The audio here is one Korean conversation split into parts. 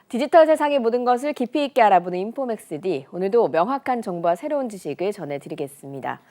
디지털 세상의 모든 것을 깊이 있게 알아보는 인포맥스D. 오늘도 명확한 정보와 새로운 지식을 전해드리겠습니다.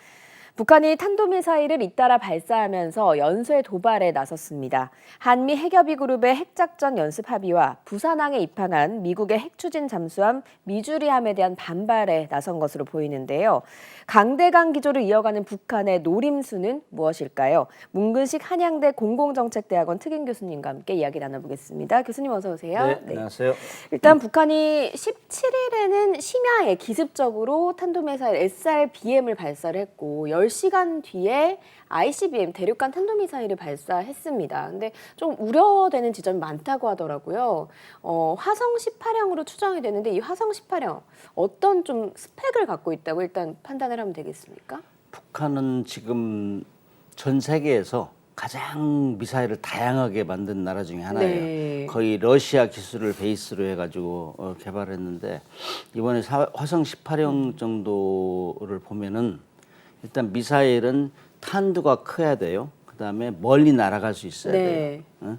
북한이 탄도미사일을 잇따라 발사하면서 연쇄 도발에 나섰습니다. 한미 핵협의 그룹의 핵작전 연습 합의와 부산항에 입항한 미국의 핵추진 잠수함 미주리함에 대한 반발에 나선 것으로 보이는데요. 강대강 기조를 이어가는 북한의 노림수는 무엇일까요? 문근식 한양대 공공정책대학원 특임 교수님과 함께 이야기 나눠보겠습니다. 교수님 어서 오세요. 네, 안녕하세요. 일단 북한이 17일에는 심야에 기습적으로 탄도미사일 SRBM을 발사를 했고 10시간 뒤에 ICBM 대륙간 탄도미사일을 발사했습니다. 근데 좀 우려되는 지점이 많다고 하더라고요. 화성 18형으로 추정이 되는데 이 화성 18형 어떤 좀 스펙을 갖고 있다고 일단 판단을 하면 되겠습니까? 북한은 지금 전 세계에서 가장 미사일을 다양하게 만든 나라 중에 하나예요. 네. 거의 러시아 기술을 베이스로 해가지고 개발했는데 이번에 화성 18형 정도를 보면은 일단 미사일은 탄두가 커야 돼요. 그다음에 멀리 날아갈 수 있어야 돼요. 응?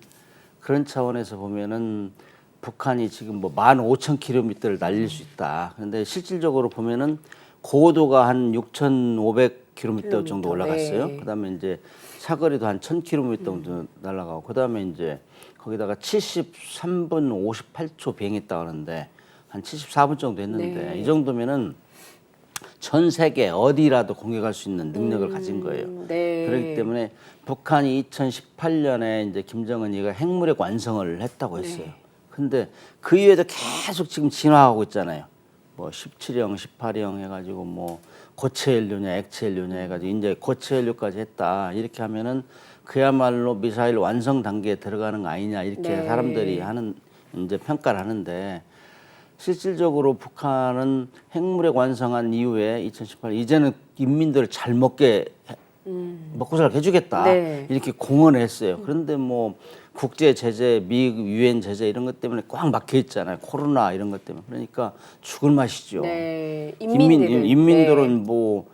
그런 차원에서 보면은 북한이 지금 뭐 15,000km를 날릴 수 있다. 그런데 실질적으로 보면은 고도가 한 6,500km 정도 올라갔어요. 네. 그다음에 이제 사거리도 한 1,000km 정도 날아가고 그다음에 이제 거기다가 73분 58초 비행했다 하는데 한 74분 정도 했는데 네. 이 정도면은 전 세계 어디라도 공격할 수 있는 능력을 가진 거예요. 네. 그렇기 때문에 북한이 2018년에 이제 김정은이가 핵무력 완성을 했다고 했어요. 네. 근데 그 이후에도 계속 지금 진화하고 있잖아요. 뭐 17형, 18형 해가지고 뭐 고체 연료냐, 액체 연료냐 해가지고 이제 고체 연료까지 했다. 이렇게 하면은 그야말로 미사일 완성 단계에 들어가는 거 아니냐 이렇게 네. 사람들이 하는 이제 평가를 하는데 실질적으로 북한은 핵무력 완성한 이후에 2018 이제는 인민들을 잘 먹고 살게 해주겠다 네. 이렇게 공언을 했어요. 그런데 뭐 국제 제재, 미국 유엔 제재 이런 것 때문에 꽉 막혀 있잖아요. 코로나 이런 것 때문에 그러니까 죽을 맛이죠. 네. 인민들은 네. 뭐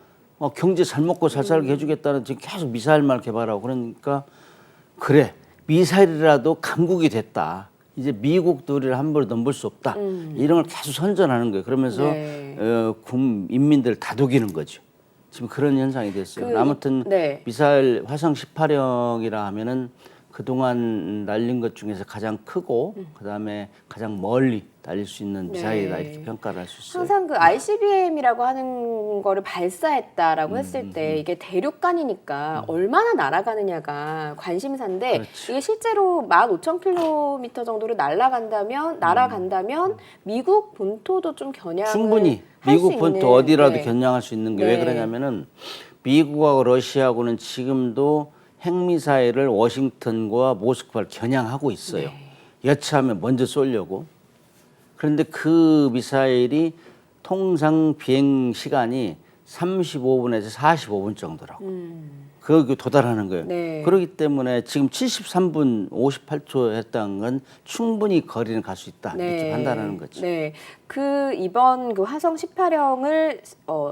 경제 잘 먹고 잘 살게 해주겠다는 지금 계속 미사일만 개발하고 그러니까 그래 미사일이라도 강국이 됐다. 이제 미국도 우리를 함부로 넘볼 수 없다. 이런 걸 계속 선전하는 거예요. 그러면서 네. 인민들을 다독이는 거죠. 지금 그런 현상이 됐어요. 아무튼 네. 미사일 화성 18형이라 하면은 그동안 날린 것 중에서 가장 크고 그다음에 가장 멀리 날릴 수 있는 미사일이다 이렇게 평가를 할 수 있어요. 항상 그 ICBM이라고 하는 거를 발사했다라고 했을 때 이게 대륙간이니까 얼마나 날아가느냐가 관심사인데 그렇지. 이게 실제로 15,000km 정도를 날아간다면 미국 본토도 좀 겨냥을 충분히 할 수 미국 본토 있는, 어디라도 네. 겨냥할 수 있는 게 왜 네. 그러냐면은 미국하고 러시아하고는 지금도 핵미사일을 워싱턴과 모스크바를 겨냥하고 있어요. 네. 여차하면 먼저 쏘려고. 그런데 그 미사일이 통상 비행 시간이 35분에서 45분 정도라고. 그게 도달하는 거예요. 네. 그렇기 때문에 지금 73분 58초 했다는 건 충분히 거리는 갈 수 있다. 이렇게 판단하는 거죠. 네. 이번 그 화성 18형을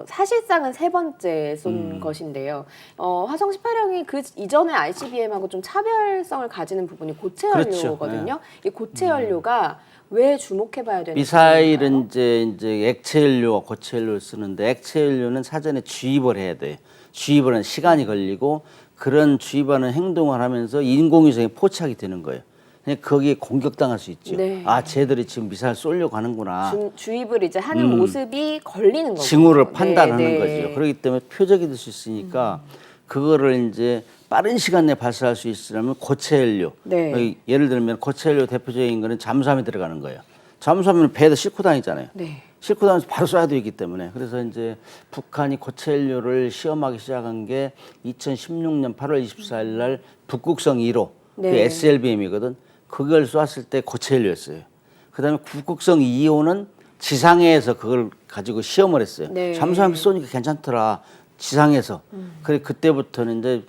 사실상은 세 번째 쏜 것인데요. 화성 18형이 그 이전의 ICBM하고 좀 차별성을 가지는 부분이 고체 그렇죠. 연료거든요. 이 고체 연료가 왜 주목해봐야 되는 미사일은 이제 액체 연료와 고체 연료를 쓰는데 액체 연료는 사전에 주입을 해야 돼요. 주입을 하는 시간이 걸리고 그런 주입하는 행동을 하면서 인공위성에 포착이 되는 거예요. 그러니까 거기에 공격당할 수 있죠. 네. 아, 쟤들이 지금 미사일 쏘려고 하는구나. 주입을 이제 하는 모습이 걸리는 거죠. 징후를 판단하는 네. 거죠. 그렇기 때문에 표적이 될 수 있으니까 그거를 이제 빠른 시간 내에 발사할 수 있으려면 고체 연료. 네. 예를 들면 고체 연료 대표적인 거는 잠수함에 들어가는 거예요. 잠수함은 배에다 싣고 다니잖아요. 네. 싣고 다니면서 바로 쏴야 되기 때문에 그래서 이제 북한이 고체 연료를 시험하기 시작한 게 2016년 8월 24일 날 북극성 1호 네. 그 SLBM이거든. 그걸 쐈을 때 고체 연료였어요. 그다음에 북극성 2호는 지상에서 그걸 가지고 시험을 했어요. 네. 잠수함에 쏘니까 괜찮더라. 지상에서. 그래 그때부터는 이제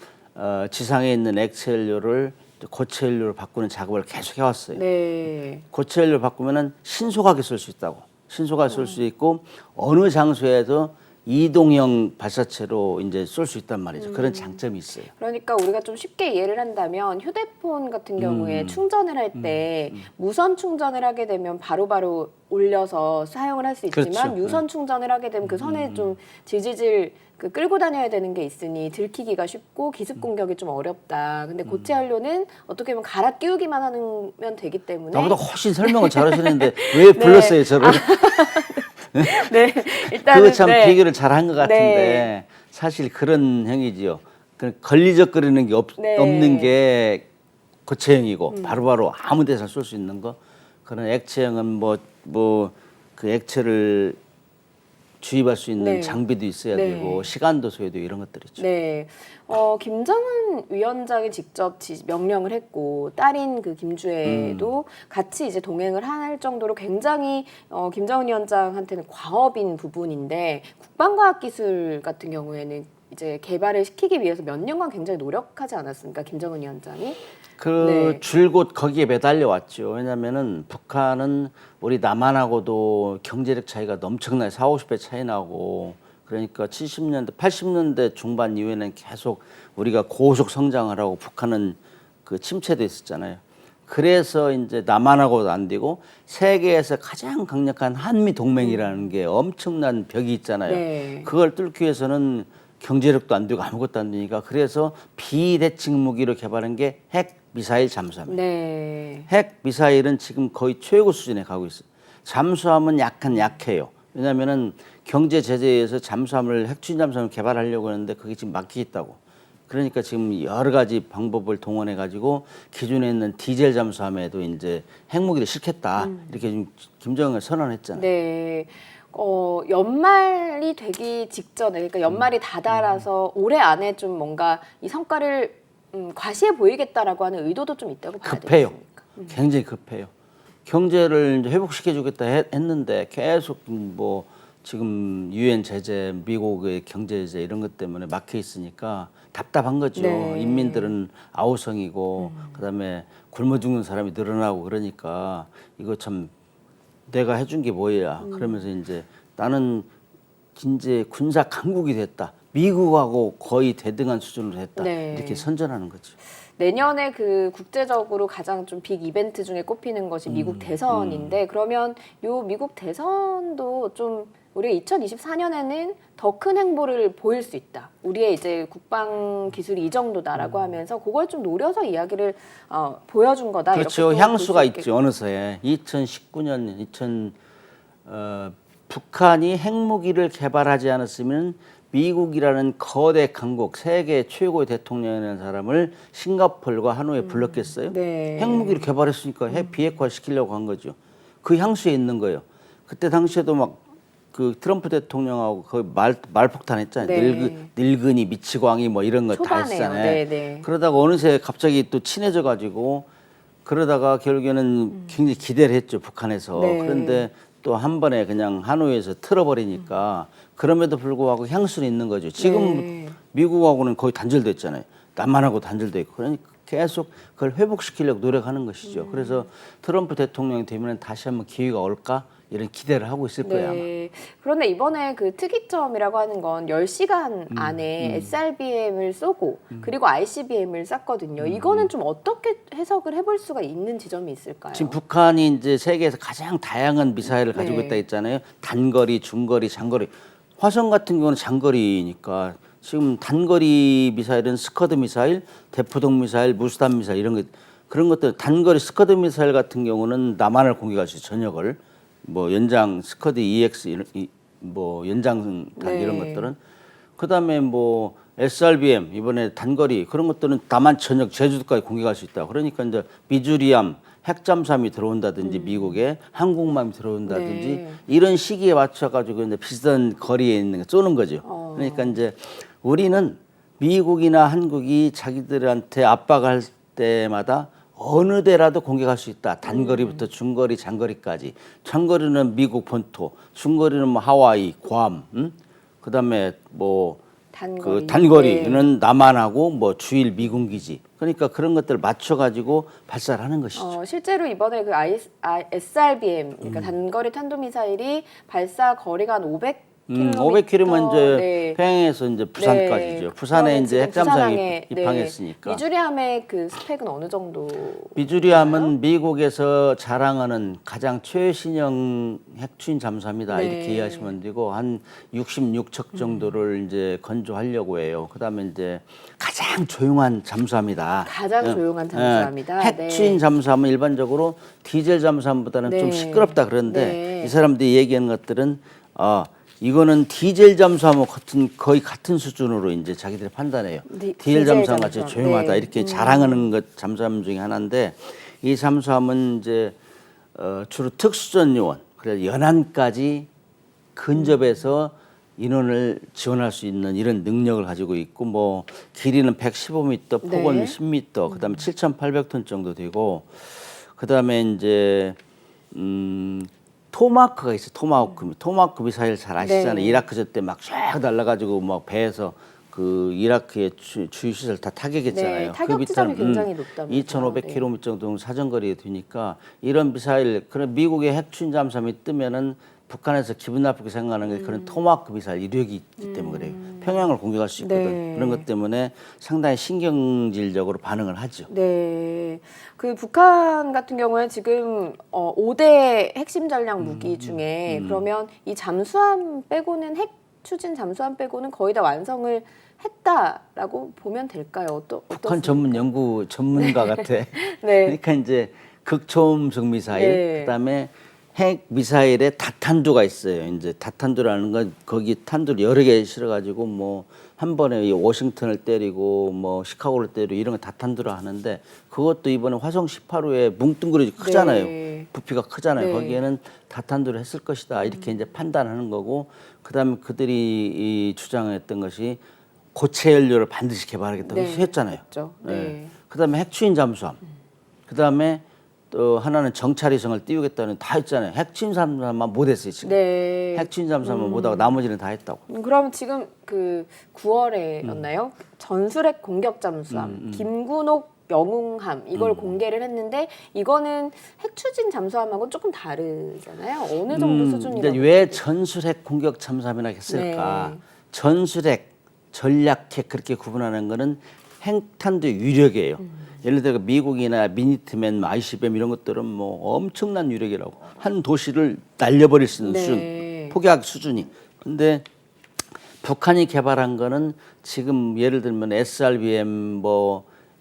지상에 있는 액체 연료를 고체 연료로 바꾸는 작업을 계속 해왔어요. 네. 고체 연료를 바꾸면은 신속하게 쏠 수 있다고. 신속하게 쏠 수 있고 어느 장소에도 이동형 발사체로 이제 쏠 수 있단 말이죠. 그런 장점이 있어요. 그러니까 우리가 좀 쉽게 이해를 한다면 휴대폰 같은 경우에 충전을 할 때 무선 충전을 하게 되면 바로바로 올려서 사용을 할 수 있지만 그렇죠. 유선 충전을 하게 되면 그 선에 좀 질질질 그 끌고 다녀야 되는 게 있으니 들키기가 쉽고 기습 공격이 좀 어렵다. 근데 고체 연료는 어떻게 보면 갈아 끼우기만 하면 되기 때문에 나보다 훨씬 설명을 잘하시는데 왜 불렀어요, 저를? 네, 일단은 그거 참 네. 비교를 잘한 것 같은데 네. 사실 그런 행위지요. 그 걸리적거리는 게 네. 없는 게 고체형이고 바로바로 아무 데서 쏠 수 있는 거. 그런 액체형은 뭐 그 액체를 주입할 수 있는 네. 장비도 있어야 네. 되고 시간도 소요되고 이런 것들이 있죠. 네, 김정은 위원장이 직접 명령을 했고 딸인 그 김주애도 같이 이제 동행을 할 정도로 굉장히 김정은 위원장한테는 과업인 부분인데 국방과학기술 같은 경우에는 이제 개발을 시키기 위해서 몇 년간 굉장히 노력하지 않았습니까, 김정은 위원장이? 네. 줄곧 거기에 매달려 왔죠. 왜냐면은 북한은 우리 남한하고도 경제력 차이가 엄청나게 40~50배 차이 나고 그러니까 70년대, 80년대 중반 이후에는 계속 우리가 고속 성장을 하고 북한은 그 침체돼 있었잖아요. 그래서 이제 남한하고도 안 되고 세계에서 가장 강력한 한미 동맹이라는 게 엄청난 벽이 있잖아요. 네. 그걸 뚫기 위해서는 경제력도 안 되고 아무것도 안 되니까 그래서 비대칭 무기로 개발한 게 핵 미사일 잠수함이에요. 네. 핵 미사일은 지금 거의 최고 수준에 가고 있어요. 잠수함은 약간 약해요. 왜냐하면은 경제 제재에서 잠수함을 핵추진 잠수함을 개발하려고 하는데 그게 지금 막히겠다고. 그러니까 지금 여러 가지 방법을 동원해 가지고 기존에 있는 디젤 잠수함에도 이제 핵무기를 싣겠다 이렇게 지금 김정은을 선언했잖아요. 네. 연말이 되기 직전에, 그러니까 연말이 다다라서 올해 안에 좀 뭔가 이 성과를 과시해 보이겠다라고 하는 의도도 좀 있다고 봐야 급해요. 되겠습니까? 굉장히 급해요. 경제를 이제 회복시켜주겠다 했는데 계속 뭐 지금 유엔 제재, 미국의 경제 제재 이런 것 때문에 막혀 있으니까 답답한 거죠. 네. 인민들은 아우성이고 그다음에 굶어 죽는 사람이 늘어나고 그러니까 이거 참 내가 해준 게 뭐야. 그러면서 이제 나는 이제 군사 강국이 됐다. 미국하고 거의 대등한 수준으로 됐다. 네. 이렇게 선전하는 거죠. 내년에 그 국제적으로 가장 좀 빅 이벤트 중에 꼽히는 것이 미국 대선인데 그러면 요 미국 대선도 좀 우리가 2024년에는 더 큰 행보를 보일 수 있다. 우리의 이제 국방 기술이 이 정도다라고 하면서 그걸 좀 노려서 이야기를 보여준 거다. 그렇죠. 이렇게 향수가 있죠. 어느새 2019년 북한이 핵무기를 개발하지 않았으면 미국이라는 거대 강국, 세계 최고의 대통령이라는 사람을 싱가포르와 하노이에 불렀겠어요? 네. 핵무기를 개발했으니까 핵 비핵화 시키려고 한 거죠. 그 향수에 있는 거예요. 그때 당시에도 막 그 트럼프 대통령하고 거의 말폭탄 했잖아요. 네. 늙은이 미치광이 뭐 이런 거 다 초반에요. 했잖아요. 네, 네. 그러다가 어느새 갑자기 또 친해져 가지고 그러다가 결국에는 굉장히 기대를 했죠. 북한에서. 네. 그런데 또 한 번에 그냥 하노이에서 틀어버리니까 그럼에도 불구하고 향수는 있는 거죠. 지금 네. 미국하고는 거의 단절됐잖아요. 남한하고 단절돼 있고 그러니까 계속 그걸 회복시키려고 노력하는 것이죠. 그래서 트럼프 대통령이 되면 다시 한번 기회가 올까 이런 기대를 하고 있을 거예요. 아마. 네. 그런데 이번에 그 특이점이라고 하는 건 10시간 안에 SRBM을 쏘고 그리고 ICBM을 쐈거든요. 이거는 좀 어떻게 해석을 해볼 수가 있는 지점이 있을까요? 지금 북한이 이제 세계에서 가장 다양한 미사일을 가지고 네. 있다 했잖아요. 단거리, 중거리, 장거리. 화성 같은 경우는 장거리니까 지금 단거리 미사일은 스커드 미사일, 대포동 미사일, 무스탄 미사일 이런 것 그런 것들 단거리 스커드 미사일 같은 경우는 남한을 공격할 수 있어요. 전역을 뭐 연장 스커드 EX 뭐 연장단 네. 이런 것들은 그다음에 뭐 SRBM 이번에 단거리 그런 것들은 남한 전역 제주도까지 공격할 수 있다. 그러니까 이제 미주리함 핵잠수함이 들어온다든지 미국에 항공모함이 들어온다든지 네. 이런 시기에 맞춰 가지고 이제 비슷한 거리에 있는 거 쏘는 거죠. 그러니까 이제 우리는 미국이나 한국이 자기들한테 압박할 때마다 어느 데라도 공격할 수 있다. 단거리부터 중거리, 장거리까지. 장거리는 미국 본토, 중거리는 뭐 하와이, 괌, 그다음에 뭐 그 단거리는 남한하고 뭐 주일 미군 기지. 그러니까 그런 것들을 맞춰 가지고 발사를 하는 것이죠. 실제로 이번에 그 SRBM, 그러니까 단거리 탄도미사일이 발사 거리가 한 500km 이제 네. 평양에서 이제 부산까지죠. 부산에 그러면 이제 지금 핵잠수함이 부산항에, 입항했으니까. 미주리함의 그 스펙은 어느 정도? 미주리함은 미국에서 자랑하는 가장 최신형 핵추진 잠수함이다 네. 이렇게 이해하시면 되고 한 66척 정도를 이제 건조하려고 해요. 그다음에 이제 가장 조용한 잠수함이다. 가장 조용한 잠수함이다. 핵추진 네. 잠수함은 일반적으로 디젤 잠수함보다는 네. 좀 시끄럽다 그런데 네. 이 사람들이 얘기하는 것들은 이거는 디젤 잠수함과 거의 같은 수준으로 이제 자기들이 판단해요. 디젤 잠수함 같이 조용하다 네. 이렇게 자랑하는 것 잠수함 중에 하나인데 이 잠수함은 이제 주로 특수전 요원 그래서 연안까지 근접해서 인원을 지원할 수 있는 이런 능력을 가지고 있고 뭐 길이는 115m, 폭은 네. 10m, 그다음에 7,800톤 정도 되고 그다음에 이제 토마호크가 있어요. 토마호크 미사일 잘 아시잖아요. 네. 이라크전 때 막 쫙 날라가지고 막 배에서 그 이라크의 주요 시설 다 타격했잖아요. 네, 타격 지점이 굉장히 높답니다. 2,500km 정도 사정거리에 되니까 이런 미사일 그런 미국의 핵추진 잠수함이 뜨면은 북한에서 기분 나쁘게 생각하는 게 그런 토마호크 미사일 이력이 있기 때문에 그래요. 평양을 공격할 수 있거든. 네. 그런 것 때문에 상당히 신경질적으로 반응을 하죠. 네. 그 북한 같은 경우에 지금 5대 핵심 전략 무기 중에 그러면 이 잠수함 빼고는 핵 추진 잠수함 빼고는 거의 다 완성을 했다라고 보면 될까요? 북한 전문 연구 전문가 같아. 네. 그러니까 이제 극초음속 미사일, 네. 그다음에 핵 미사일에 다탄두가 있어요. 이제 다탄두라는 건 거기 탄두를 여러 개 실어가지고 뭐 한 번에 워싱턴을 때리고 뭐 시카고를 때리고 이런 거 다탄두라 하는데 그것도 이번에 화성 18호에 뭉뚱그려지 크잖아요. 네. 부피가 크잖아요. 네. 거기에는 다탄두를 했을 것이다 이렇게 이제 판단하는 거고 그다음에 그들이 이 주장했던 것이 고체 연료를 반드시 개발하겠다고 네. 했잖아요. 그렇죠. 네. 네. 그다음에 핵추진 잠수함. 그다음에 또 하나는 정찰위성을 띄우겠다는 다 했잖아요. 핵추진 잠수함만 못했어요 지금. 네. 핵추진 잠수함만 못하고 나머지는 다 했다고. 그럼 지금 그 9월에였나요? 전술핵 공격 잠수함 김군옥 영웅함 이걸 공개를 했는데 이거는 핵 추진 잠수함하고 조금 다르잖아요. 어느 정도 수준이라고? 근데 왜 전술핵 공격 잠수함이라 했을까? 네. 전술핵, 전략핵 그렇게 구분하는 거는 핵탄두 유력이에요. 예를 들어 미국이나 미니트맨, ICBM 이런 것들은 뭐 엄청난 유력이라고 한 도시를 날려버릴 수 있는 네. 수준, 포기하기 수준이. 근데 북한이 개발한 거는 지금 예를 들면 SRBM,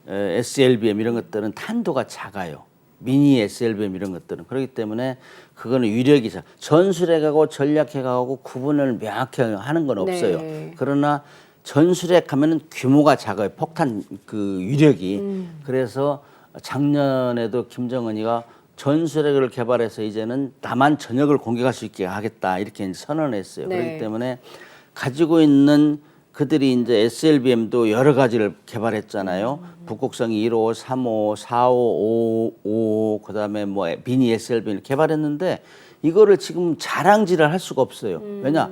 SLBM 이런 것들은 탄도가 작아요. 미니 SLBM 이런 것들은 그렇기 때문에 그거는 위력이 전술핵하고 전략핵하고 구분을 명확히 하는 건 없어요. 네. 그러나 전술핵 하면은 규모가 작아요. 폭탄 그 위력이. 그래서 작년에도 김정은이가 전술핵을 개발해서 이제는 남한 전역을 공격할 수 있게 하겠다 이렇게 이제 선언했어요. 네. 그렇기 때문에 가지고 있는 그들이 이제 SLBM도 여러 가지를 개발했잖아요. 북극성이 1호, 3호, 4호, 5호, 그다음에 뭐 미니 SLBM을 개발했는데 이거를 지금 자랑질을 할 수가 없어요. 왜냐?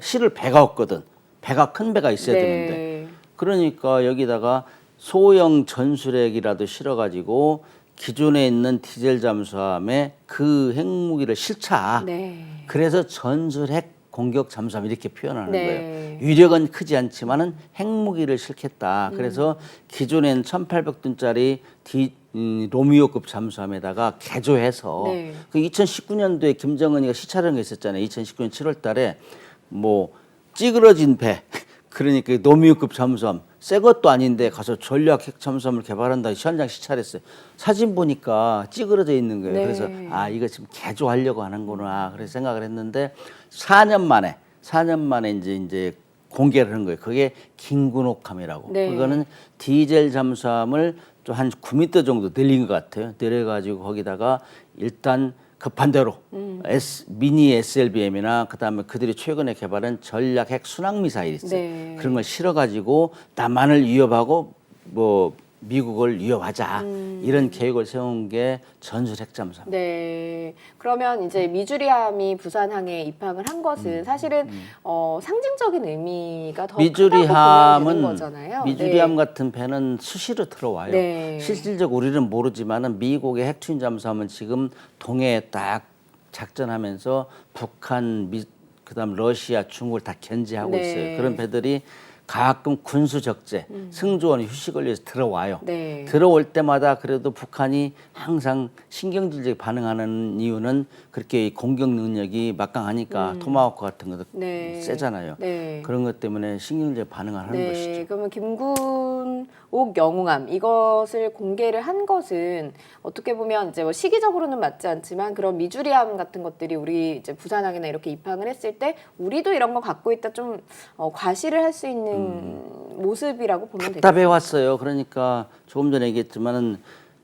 실을 배가 없거든. 배가 큰 배가 있어야 네. 되는데. 그러니까 여기다가 소형 전술핵이라도 실어가지고 기존에 있는 디젤 잠수함에 그 핵무기를 실자. 네. 그래서 전술핵 공격 잠수함 이렇게 표현하는 네. 거예요. 위력은 크지 않지만은 핵무기를 실겠다. 그래서 기존엔 1,800톤짜리 로미오급 잠수함에다가 개조해서 네. 그 2019년도에 김정은이가 시찰한 게 있었잖아요. 2019년 7월달에 뭐 찌그러진 배 그러니까 노미우급 잠수함 새 것도 아닌데 가서 전략 핵 잠수함을 개발한다 현장 시찰했어요. 사진 보니까 찌그러져 있는 거예요. 네. 그래서 아 이거 지금 개조하려고 하는구나 그래서 생각을 했는데 4년 만에 이제 공개를 한 거예요. 그게 김군옥함이라고. 네. 그거는 디젤 잠수함을 좀 한 9m 정도 늘린 것 같아요. 늘려가지고 거기다가 일단 급한 대로 미니 SLBM이나 그다음에 그들이 최근에 개발한 전략 핵 순항 미사일 있어요. 네. 그런 걸 실어가지고 남한을 위협하고 뭐 미국을 위협하자 이런 계획을 세운 게 전술 핵 잠수함. 네. 그러면 이제 미주리함이 부산항에 입항을 한 것은 사실은 상징적인 의미가 더 크다고 보면 되는 거잖아요. 미주리함 네. 같은 배는 수시로 들어와요. 네. 실질적 우리는 모르지만은 미국의 핵추진 잠수함은 지금 동해에 딱 작전하면서 북한 그다음 러시아, 중국을 다 견제하고 네. 있어요. 그런 배들이 가끔 군수 적재, 승조원 휴식을 위해서 들어와요. 네. 들어올 때마다 그래도 북한이 항상 신경질적으로 반응하는 이유는 그렇게 공격 능력이 막강하니까 토마호크 같은 것도 네. 세잖아요. 네. 그런 것 때문에 신경질적 반응을 하는 네, 것이죠. 그러면 김군옥 영웅함 이것을 공개를 한 것은 어떻게 보면 이제 뭐 시기적으로는 맞지 않지만 그런 미주리함 같은 것들이 우리 이제 부산항이나 이렇게 입항을 했을 때 우리도 이런 거 갖고 있다 좀 과시를 할 수 있는 모습이라고 보면 되겠죠. 답답해 왔어요. 그러니까 조금 전에 얘기했지만은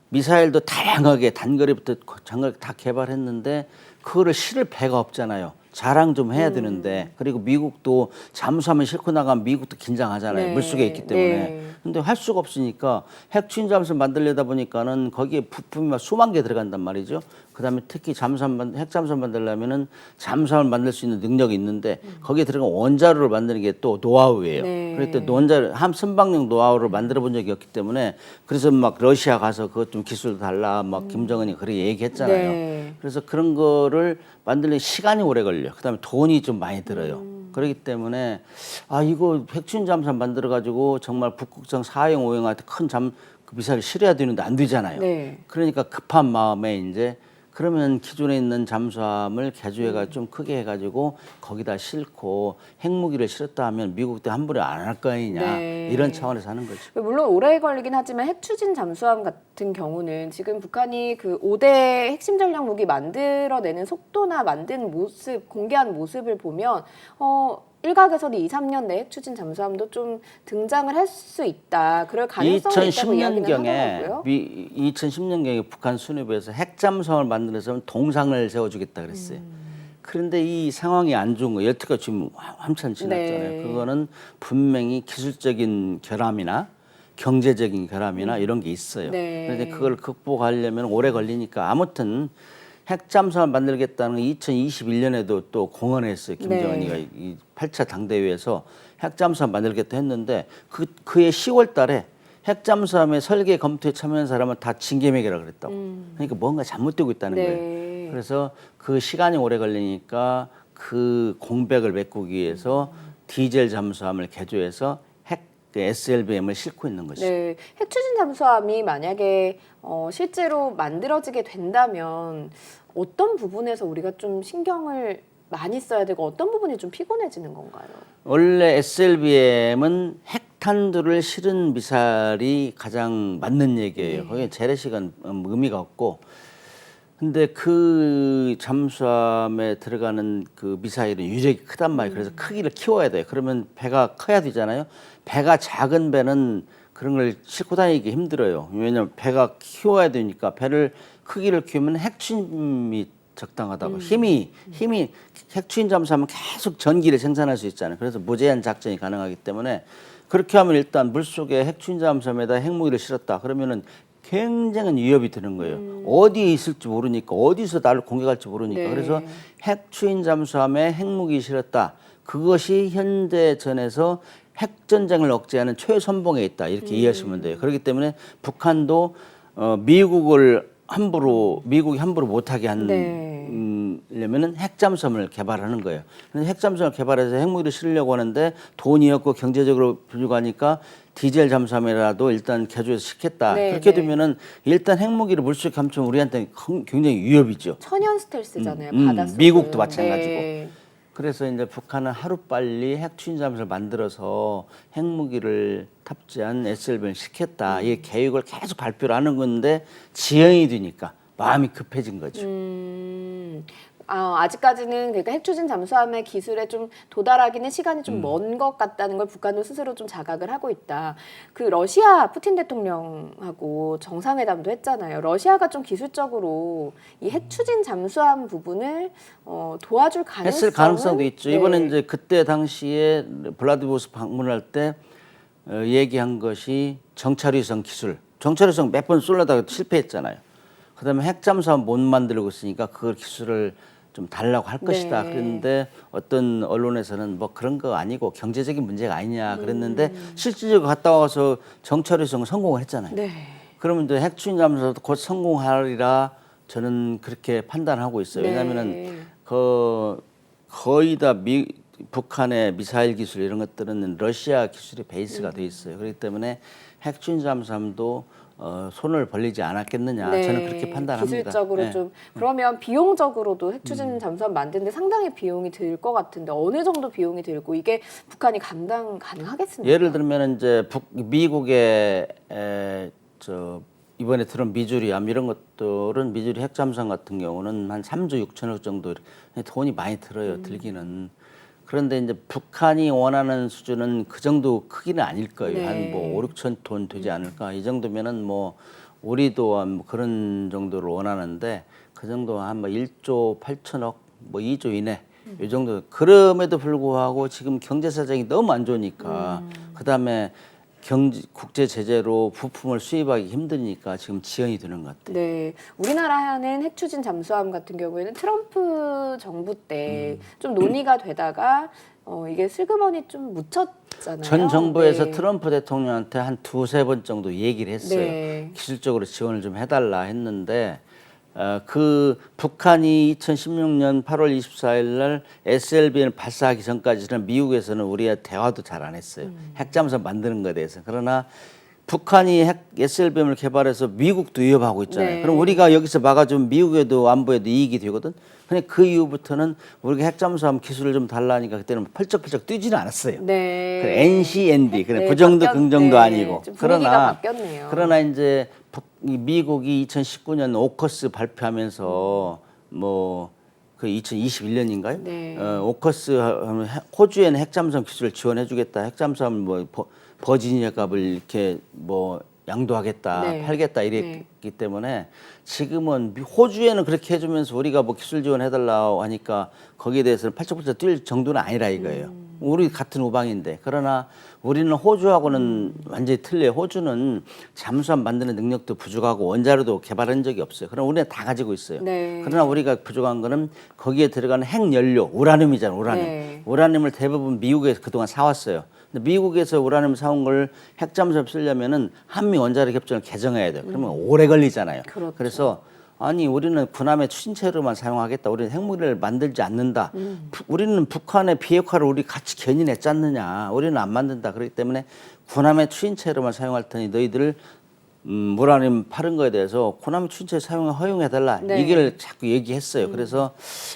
미사일도 다양하게 단거리부터 장거리 다 개발했는데 그거를 실을 배가 없잖아요. 자랑 좀 해야 되는데 그리고 미국도 잠수함을 싣고 나가면 미국도 긴장하잖아요. 네. 물속에 있기 때문에. 네. 근데 할 수가 없으니까 핵추진 잠수함 만들려다 보니까는 거기에 부품이 막 수만 개 들어간단 말이죠. 그다음에 특히 핵잠수함 만들려면은 잠수함을 만들 수 있는 능력이 있는데 거기에 들어간 원자로를 만드는 게 또 노하우예요. 네. 그럴 때 원자로 함 선박용 노하우를 만들어 본 적이 없기 때문에 그래서 막 러시아 가서 그것 좀 기술 달라 막 김정은이 그렇게 얘기했잖아요. 네. 그래서 그런 거를 만들려면 시간이 오래 걸려. 그다음에 돈이 좀 많이 들어요. 그렇기 때문에 아 이거 핵추진 잠수함 만들어 가지고 정말 북극성 4형 5형한테 그 미사일을 실어야 되는데 안 되잖아요. 네. 그러니까 급한 마음에 이제 그러면 기존에 있는 잠수함을 개조해가 좀 크게 해가지고 거기다 싣고 핵무기를 실었다 하면 미국도 함부로 안 할 거 아니냐 네. 이런 차원에서 하는 거죠. 물론 오래 걸리긴 하지만 핵추진 잠수함 같은 경우는 지금 북한이 그 5대 핵심 전략 무기 만들어내는 속도나 만든 모습, 공개한 모습을 보면 일각에서는 2, 3년 내에 핵추진 잠수함도 좀 등장을 할 수 있다. 그럴 가능성이 있다고 이야기는 하더라고요. 2010년경에 북한 수뇌부에서 핵잠수함을 만들어서 동상을 세워주겠다 그랬어요. 그런데 이 상황이 안 좋은 거예요. 여태까지 지금 한참 지났잖아요. 네. 그거는 분명히 기술적인 결함이나 경제적인 결함이나 이런 게 있어요. 네. 그런데 그걸 극복하려면 오래 걸리니까 아무튼 핵잠수함 만들겠다는 2021년에도 또 공언했어요. 김정은이가 네. 이 8차 당대회에서 핵잠수함 만들겠다 했는데 그해 10월 달에 핵잠수함의 설계 검토에 참여한 사람은 다 징계매기라 그랬다고. 그러니까 뭔가 잘못되고 있다는 네. 거예요. 그래서 그 시간이 오래 걸리니까 그 공백을 메꾸기 위해서 디젤 잠수함을 개조해서 SLBM을 싣고 있는 것이죠. 네, 핵추진 잠수함이 만약에 실제로 만들어지게 된다면 어떤 부분에서 우리가 좀 신경을 많이 써야 되고 어떤 부분이 좀 피곤해지는 건가요? 원래 SLBM은 핵탄두를 실은 미사일이 가장 맞는 얘기예요. 거기에 재래식은 의미가 없고 근데 그 잠수함에 들어가는 그 미사일은 유력이 크단 말이에요. 그래서 크기를 키워야 돼요. 그러면 배가 커야 되잖아요. 배가 작은 배는 그런 걸 싣고 다니기 힘들어요. 왜냐하면 배가 키워야 되니까 배를 크기를 키우면 핵추진이 적당하다고. 힘이 핵추진 잠수함은 계속 전기를 생산할 수 있잖아요. 그래서 무제한 작전이 가능하기 때문에 그렇게 하면 일단 물속에 핵추진 잠수함에다 핵무기를 실었다. 그러면은 굉장한 위협이 드는 거예요. 어디에 있을지 모르니까 어디서 나를 공격할지 모르니까. 네. 그래서 핵추진 잠수함에 핵무기 실었다. 그것이 현대전에서 핵전쟁을 억제하는 최선봉에 있다. 이렇게 이해하시면 돼요. 그렇기 때문에 북한도 미국이 함부로 못하게 하려면은 핵잠수함을 개발하는 거예요. 근데 핵잠수함을 개발해서 핵무기를 실으려고 하는데 돈이 없고 경제적으로 불가하니까 디젤 잠수함이라도 일단 개조해서 시켰다. 네, 그렇게 네. 되면은 일단 핵무기를 물속에 감추면 우리한테 굉장히 위협이죠. 천연 스텔스잖아요. 바닷속. 미국도 마찬가지고. 네. 그래서 이제 북한은 하루빨리 핵추진 잠수함을 만들어서 핵무기를 탑재한 SLBM을 시켰다. 이 계획을 계속 발표를 하는 건데 지연이 되니까 마음이 급해진 거죠. 아직까지는 그러니까 핵추진 잠수함의 기술에 좀 도달하기는 시간이 좀 먼 것 같다는 걸 북한도 스스로 좀 자각을 하고 있다. 그 러시아 푸틴 대통령하고 정상회담도 했잖아요. 러시아가 좀 기술적으로 이 핵추진 잠수함 부분을 도와줄 했을 가능성도 있죠. 네. 이번에 이제 그때 당시에 블라디보스토크 방문할 때 얘기한 것이 정찰위성 기술. 정찰위성 몇 번 쏠려다가 실패했잖아요. 그다음에 핵잠수함 못 만들고 있으니까 그 기술을 좀 달라고 할 것이다. 네. 그랬는데 어떤 언론에서는 뭐 그런 거 아니고 경제적인 문제가 아니냐 그랬는데 실질적으로 갔다 와서 정찰위성 성공을 했잖아요. 네. 그러면 이제 핵추진 잠수함도 곧 성공하리라 저는 그렇게 판단하고 있어요. 네. 왜냐하면은 거의 다 북한의 미사일 기술 이런 것들은 러시아 기술이 베이스가 돼 있어요. 그렇기 때문에 핵추진 잠수함도 손을 벌리지 않았겠느냐. 저는 그렇게 판단합니다. 기술적으로 네. 좀 그러면 비용적으로도 핵추진 잠수함 만드는데 상당히 비용이 들 것 같은데 어느 정도 비용이 들고 이게 북한이 감당 가능하겠습니까? 예를 들면 이제 미국의 이번에 들은 미주리함 이런 것들은 미주리 핵잠수함 같은 경우는 한 3조 6천억 정도 돈이 많이 들어요. 들기는. 그런데 이제 북한이 원하는 수준은 그 정도 크기는 아닐 거예요. 네. 한 뭐 5, 6천 톤 되지 않을까. 이 정도면은 뭐 우리도 한 뭐 그런 정도를 원하는데 그 정도 한 뭐 1조 8천억 뭐 2조 이내 이 정도. 그럼에도 불구하고 지금 경제 사정이 너무 안 좋으니까 그다음에 국제 제재로 부품을 수입하기 힘드니까 지금 지연이 되는 것 같아요. 네, 우리나라는 핵추진 잠수함 같은 경우에는 트럼프 정부 때 좀 논의가 되다가 이게 슬그머니 좀 묻혔잖아요. 전 정부에서 네. 트럼프 대통령한테 한 두세 번 정도 얘기를 했어요. 네. 기술적으로 지원을 좀 해달라 했는데 그 북한이 2016년 8월 24일 날 SLBM을 발사하기 전까지는 미국에서는 우리와 대화도 잘 안 했어요. 핵잠수함 만드는 것에 대해서. 그러나 북한이 SLBM을 개발해서 미국도 위협하고 있잖아요. 네. 그럼 우리가 여기서 막아주면 미국에도 안보에도 이익이 되거든. 근데 그 이후부터는 우리가 핵잠수함 기술을 좀 달라니까 그때는 펄쩍펄쩍 뛰지는 않았어요. 네. 그 NCND, 그래 네, 부정도 긍정도 네, 아니고. 좀 분위기가 바뀌었네요. 그러나 이제 미국이 2019년 오커스 발표하면서 뭐 그 2021년인가요? 네. 오커스 호주에는 핵잠수함 기술을 지원해주겠다. 핵잠수함 뭐 버지니아 값을 이렇게 뭐 양도하겠다, 네. 팔겠다 이랬기 때문에 지금은 호주에는 그렇게 해주면서 우리가 뭐 기술 지원해달라고 하니까 거기에 대해서는 팔짝팔짝 뛸 정도는 아니라 이거예요. 우리 같은 우방인데. 그러나 우리는 호주하고는 완전히 틀려요. 호주는 잠수함 만드는 능력도 부족하고 원자로도 개발한 적이 없어요. 그럼 우리는 다 가지고 있어요. 네. 그러나 우리가 부족한 거는 거기에 들어가는 핵연료, 우라늄이잖아요. 우라늄. 네. 우라늄을 대부분 미국에서 그동안 사왔어요. 근데 미국에서 우라늄 사온 걸 핵잠수함 쓰려면은 한미 원자력 협정을 개정해야 돼요. 그러면 오래 걸리잖아요. 그렇죠. 그래서 아니 우리는 군함의 추진체로만 사용하겠다. 우리는 핵무기를 만들지 않는다. 우리는 북한의 비핵화를 우리 같이 견인했지 않느냐. 우리는 안 만든다. 그렇기 때문에 군함의 추진체로만 사용할 테니 너희들 우라늄 파는 거에 대해서 군함의 추진체 사용을 허용해달라. 네. 이걸 자꾸 얘기했어요. 그래서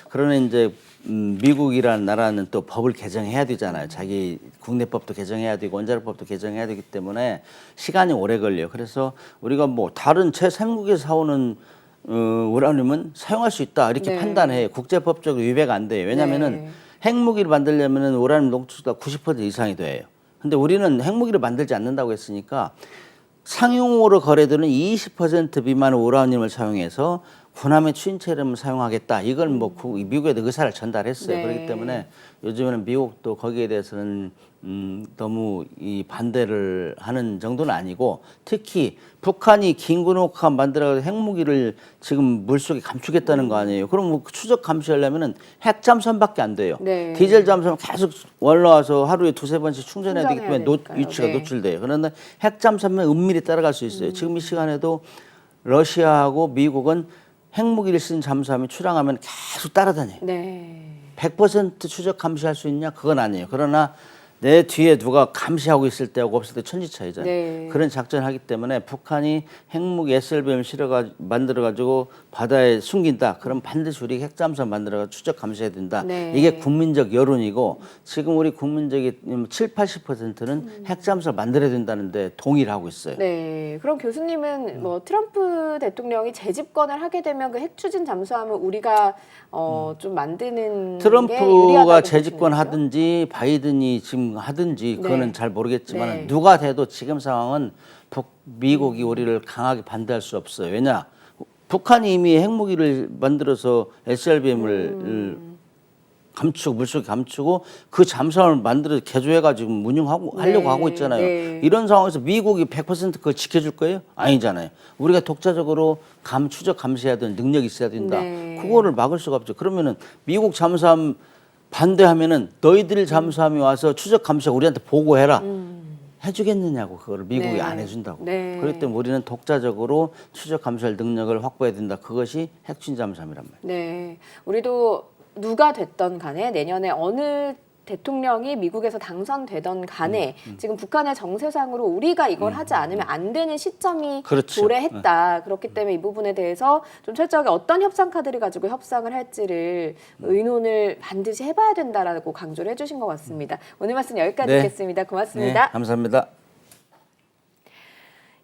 그러나 이제 미국이라는 나라는 또 법을 개정해야 되잖아요. 자기 국내법도 개정해야 되고 원자력법도 개정해야 되기 때문에 시간이 오래 걸려요. 그래서 우리가 뭐 다른 제3국에서 사오는 우라늄은 사용할 수 있다 이렇게 네. 판단해요. 국제법적으로 위배가 안 돼요. 왜냐하면은 네. 핵무기를 만들려면은 우라늄 농축수가 90% 이상이 돼요. 근데 우리는 핵무기를 만들지 않는다고 했으니까 상용으로 거래되는 20% 미만의 우라늄을 사용해서 군함의 추진체를 사용하겠다. 이걸 뭐 미국에도 의사를 전달했어요. 네. 그렇기 때문에 요즘에는 미국도 거기에 대해서는 너무 이 반대를 하는 정도는 아니고 특히 북한이 긴군옥함 만들어서 핵무기를 지금 물속에 감추겠다는 거 아니에요. 그럼 뭐 추적 감시하려면은 핵잠수함밖에 안 돼요. 네. 디젤 잠수함 계속 올라와서 하루에 두세 번씩 충전해야 되기 때문에 되니까요. 위치가 네. 노출돼요. 그런데 핵잠수함은 은밀히 따라갈 수 있어요. 지금 이 시간에도 러시아하고 미국은 핵무기를 쓴 잠수함이 출항하면 계속 따라다녀요. 네. 100% 추적 감시할 수 있냐? 그건 아니에요. 그러나 내 뒤에 누가 감시하고 있을 때하고 없을 때 천지차이잖아요. 네. 그런 작전을 하기 때문에 북한이 핵무기 SLBM 만들어가지고 바다에 숨긴다. 그럼 반드시 우리 핵잠수함 만들어가지고 추적 감시해야 된다. 네. 이게 국민적 여론이고 지금 우리 국민적이 7, 80%는 핵잠수함 만들어야 된다는데 동의를 하고 있어요. 네. 그럼 교수님은 뭐 트럼프 대통령이 재집권을 하게 되면 그 핵추진 잠수함을 우리가 좀 만드는 게 트럼프가 유리하다고 재집권 보시는 거죠? 하든지 바이든이 지금 하든지 그거는 네. 잘 모르겠지만 네. 누가 돼도 지금 상황은 미국이 우리를 강하게 반대할 수 없어요. 왜냐? 북한이 이미 핵무기를 만들어서 SLBM을 감추고 물속에 감추고 그 잠수함을 만들어 개조해가지고 운용하고 하려고 네. 하고 있잖아요. 네. 이런 상황에서 미국이 100% 그걸 지켜줄 거예요? 아니잖아요. 우리가 독자적으로 추적 감시해야 되는 능력이 있어야 된다. 네. 그거를 막을 수가 없죠. 그러면은 미국 잠수함 반대하면은 너희들 잠수함이 와서 추적 감시하고 우리한테 보고해라. 해주겠느냐고 그거를 미국이 네. 안 해준다고. 네. 그렇기 때문에 우리는 독자적으로 추적 감시할 능력을 확보해야 된다. 그것이 핵추진 잠수함이란 말이에요. 네. 우리도 누가 됐던 간에 내년에 어느 대통령이 미국에서 당선되던 간에 지금 북한의 정세상으로 우리가 이걸 하지 않으면 안 되는 시점이 그렇죠. 도래했다. 그렇기 때문에 이 부분에 대해서 좀 철저하게 어떤 협상 카드를 가지고 협상을 할지를 의논을 반드시 해봐야 된다라고 강조를 해주신 것 같습니다. 오늘 말씀 여기까지 네. 듣겠습니다. 고맙습니다. 네, 감사합니다.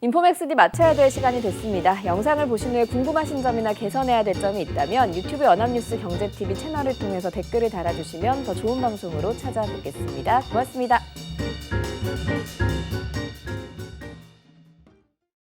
인포맥스D 마쳐야 될 시간이 됐습니다. 영상을 보신 후에 궁금하신 점이나 개선해야 될 점이 있다면 유튜브 연합뉴스 경제TV 채널을 통해서 댓글을 달아주시면 더 좋은 방송으로 찾아뵙겠습니다. 고맙습니다.